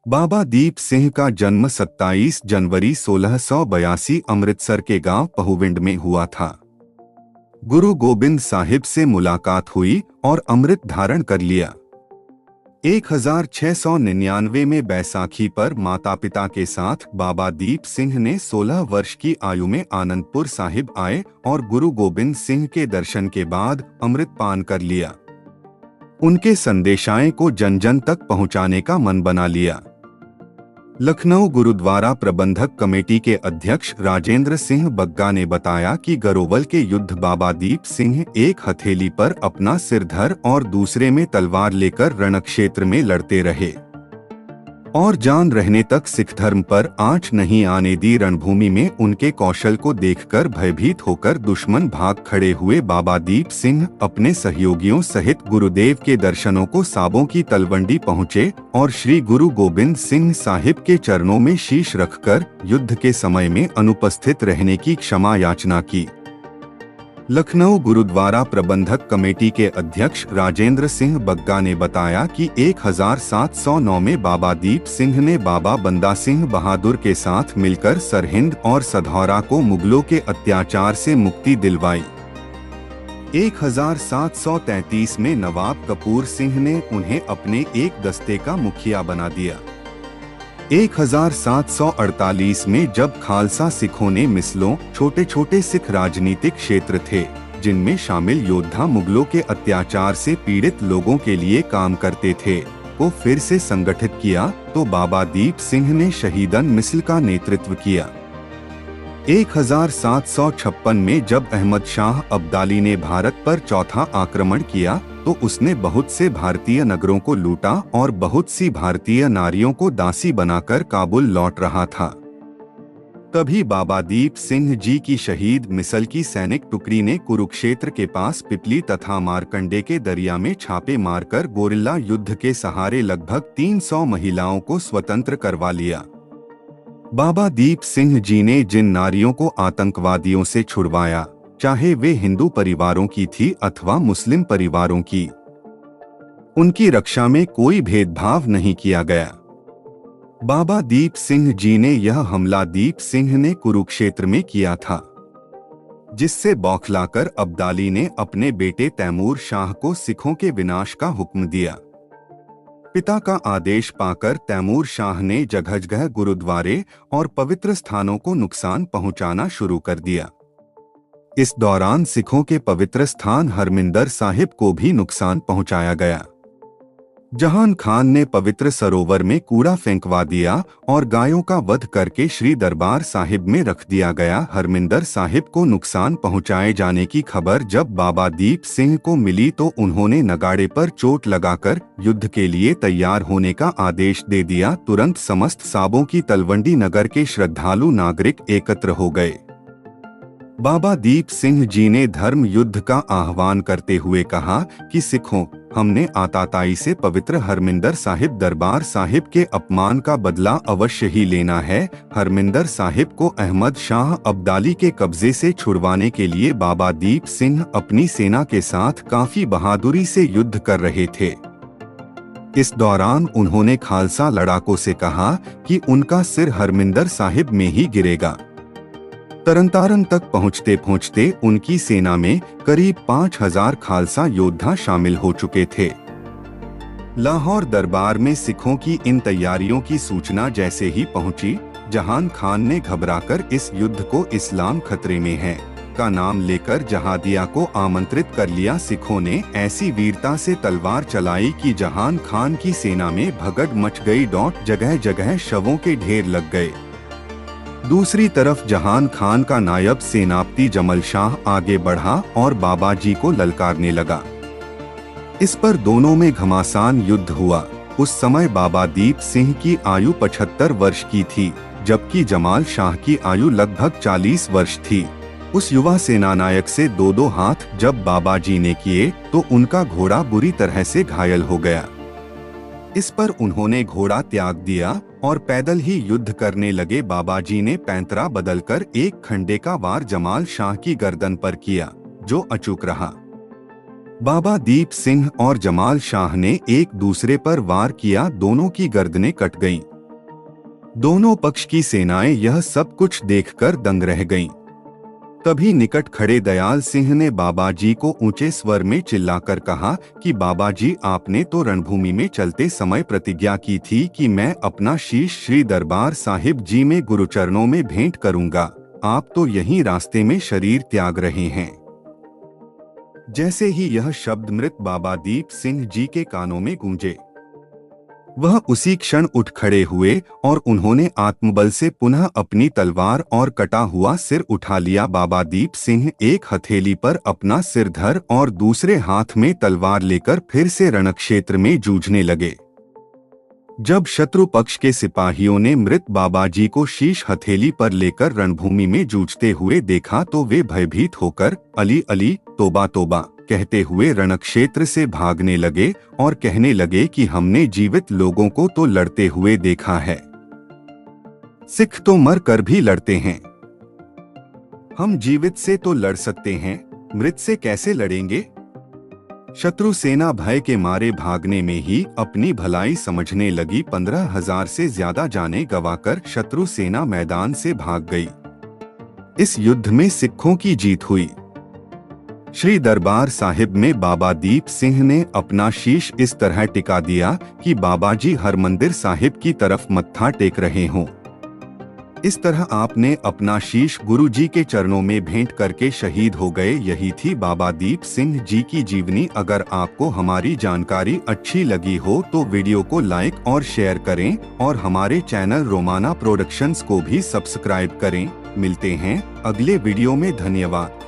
बाबा दीप सिंह का जन्म 27 जनवरी 1682 अमृतसर के गांव पहुविंड में हुआ था। गुरु गोबिंद साहिब से मुलाकात हुई और अमृत धारण कर लिया। 1699 में बैसाखी पर माता पिता के साथ बाबा दीप सिंह ने 16 वर्ष की आयु में आनंदपुर साहिब आए और गुरु गोबिंद सिंह के दर्शन के बाद अमृत पान कर लिया। उनके संदेशाएं को जन जन तक पहुंचाने का मन बना लिया। लखनऊ गुरुद्वारा प्रबंधक कमेटी के अध्यक्ष राजेंद्र सिंह बग्गा ने बताया कि गरोवल के युद्ध बाबा दीप सिंह एक हथेली पर अपना सिर धर और दूसरे में तलवार लेकर रणक्षेत्र में लड़ते रहे और जान रहने तक सिख धर्म पर आंच नहीं आने दी। रणभूमि में उनके कौशल को देखकर भयभीत होकर दुश्मन भाग खड़े हुए बाबा दीप सिंह अपने सहयोगियों सहित गुरुदेव के दर्शनों को साबों की तलवंडी पहुँचे और श्री गुरु गोबिंद सिंह साहिब के चरणों में शीश रखकर युद्ध के समय में अनुपस्थित रहने की क्षमा याचना की। लखनऊ गुरुद्वारा प्रबंधक कमेटी के अध्यक्ष राजेंद्र सिंह बग्गा ने बताया कि 1709 में बाबा दीप सिंह ने बाबा बंदा सिंह बहादुर के साथ मिलकर सरहिंद और सधौरा को मुगलों के अत्याचार से मुक्ति दिलवाई। 1733 में नवाब कपूर सिंह ने उन्हें अपने एक दस्ते का मुखिया बना दिया। 1748 में जब खालसा सिखों ने मिसलों छोटे छोटे सिख राजनीतिक क्षेत्र थे जिनमें शामिल योद्धा मुगलों के अत्याचार से पीड़ित लोगों के लिए काम करते थे को फिर से संगठित किया तो बाबा दीप सिंह ने शहीदन मिसल का नेतृत्व किया। 1756 में जब अहमद शाह अब्दाली ने भारत पर चौथा आक्रमण किया तो उसने बहुत से भारतीय नगरों को लूटा और बहुत सी भारतीय नारियों को दासी बनाकर काबुल लौट रहा था। तभी बाबा दीप सिंह जी की शहीद मिसल की सैनिक टुकड़ी ने कुरुक्षेत्र के पास पिपली तथा मारकंडे के दरिया में छापे मारकर गोरिल्ला युद्ध के सहारे लगभग 300 महिलाओं को स्वतंत्र करवा लिया। बाबा दीप सिंह जी ने जिन नारियों को आतंकवादियों से छुड़वाया, चाहे वे हिंदू परिवारों की थी अथवा मुस्लिम परिवारों की, उनकी रक्षा में कोई भेदभाव नहीं किया गया। बाबा दीप सिंह जी ने यह हमला दीप सिंह ने कुरुक्षेत्र में किया था, जिससे बौखलाकर अब्दाली ने अपने बेटे तैमूर शाह को सिखों के विनाश का हुक्म दिया। पिता का आदेश पाकर तैमूर शाह ने जगह जगह गुरुद्वारे और पवित्र स्थानों को नुकसान पहुंचाना शुरू कर दिया। इस दौरान सिखों के पवित्र स्थान हरमिंदर साहिब को भी नुकसान पहुंचाया गया। जहान खान ने पवित्र सरोवर में कूड़ा फेंकवा दिया और गायों का वध करके श्री दरबार साहिब में रख दिया गया। हरमिंदर साहिब को नुकसान पहुंचाए जाने की खबर जब बाबा दीप सिंह को मिली तो उन्होंने नगाड़े पर चोट लगाकर युद्ध के लिए तैयार होने का आदेश दे दिया। तुरंत समस्त साबों की तलवंडी नगर के श्रद्धालु नागरिक एकत्र हो गए। बाबा दीप सिंह जी ने धर्म युद्ध का आह्वान करते हुए कहा कि सिखों, हमने आताताई से पवित्र हरमिंदर साहिब दरबार साहिब के अपमान का बदला अवश्य ही लेना है। हरमिंदर साहिब को अहमद शाह अब्दाली के कब्जे से छुड़वाने के लिए बाबा दीप सिंह अपनी सेना के साथ काफी बहादुरी से युद्ध कर रहे थे। इस दौरान उन्होंने खालसा लड़ाकों से कहा कि उनका सिर हरमिंदर साहिब में ही गिरेगा। तरनतारन तक पहुंचते पहुंचते उनकी सेना में करीब 5000 खालसा योद्धा शामिल हो चुके थे। लाहौर दरबार में सिखों की इन तैयारियों की सूचना जैसे ही पहुंची, जहान खान ने घबराकर इस युद्ध को इस्लाम खतरे में है का नाम लेकर जहादिया को आमंत्रित कर लिया। सिखों ने ऐसी वीरता से तलवार चलाई कि जहान खान की सेना में भगड़ मच गई। जगह जगह शवों के ढेर लग गए। दूसरी तरफ जहान खान का नायब सेनापति जमल शाह आगे बढ़ा और बाबा जी को ललकारने लगा। इस पर दोनों में घमासान युद्ध हुआ। उस समय बाबा दीप सिंह की आयु 75 वर्ष की थी, जबकि जमाल शाह की आयु लगभग 40 वर्ष थी। उस युवा सेनानायक से दो हाथ जब बाबा जी ने किए तो उनका घोड़ा बुरी तरह से घायल हो गया। इस पर उन्होंने घोड़ा त्याग दिया और पैदल ही युद्ध करने लगे। बाबा जी ने पैंतरा बदलकर एक खंडे का वार जमाल शाह की गर्दन पर किया, जो अचूक रहा। बाबा दीप सिंह और जमाल शाह ने एक दूसरे पर वार किया, दोनों की गर्दनें कट गईं। दोनों पक्ष की सेनाएं यह सब कुछ देखकर दंग रह गईं। तभी निकट खड़े दयाल सिंह ने बाबा जी को ऊंचे स्वर में चिल्लाकर कहा कि बाबा जी, आपने तो रणभूमि में चलते समय प्रतिज्ञा की थी कि मैं अपना शीश श्री दरबार साहिब जी में गुरुचरणों में भेंट करूंगा। आप तो यहीं रास्ते में शरीर त्याग रहे हैं। जैसे ही यह शब्द मृत बाबा दीप सिंह जी के कानों में गूंजे, वह उसी क्षण उठ खड़े हुए और उन्होंने आत्मबल से पुनः अपनी तलवार और कटा हुआ सिर उठा लिया। बाबा दीप सिंह एक हथेली पर अपना सिर धर और दूसरे हाथ में तलवार लेकर फिर से रणक्षेत्र में जूझने लगे। जब शत्रु पक्ष के सिपाहियों ने मृत बाबा जी को शीश हथेली पर लेकर रणभूमि में जूझते हुए देखा तो वे भयभीत होकर अली अली तोबा तोबा कहते हुए रणक्षेत्र से भागने लगे और कहने लगे कि हमने जीवित लोगों को तो लड़ते हुए देखा है, सिख तो मर कर भी लड़ते हैं। हम जीवित से तो लड़ सकते हैं, मृत से कैसे लड़ेंगे? शत्रु सेना भय के मारे भागने में ही अपनी भलाई समझने लगी। 15,000 से ज्यादा जानें गंवाकर शत्रु सेना मैदान से भाग गई। इस युद्ध में सिखों की जीत हुई। श्री दरबार साहिब में बाबा दीप सिंह ने अपना शीश इस तरह टिका दिया कि बाबा जी हरमंदिर साहिब की तरफ मत्था टेक रहे हों। इस तरह आपने अपना शीश गुरु जी के चरणों में भेंट करके शहीद हो गए। यही थी बाबा दीप सिंह जी की जीवनी। अगर आपको हमारी जानकारी अच्छी लगी हो तो वीडियो को लाइक और शेयर करें और हमारे चैनल रोमाना प्रोडक्शंस को भी सब्सक्राइब करें। मिलते हैं अगले वीडियो में। धन्यवाद।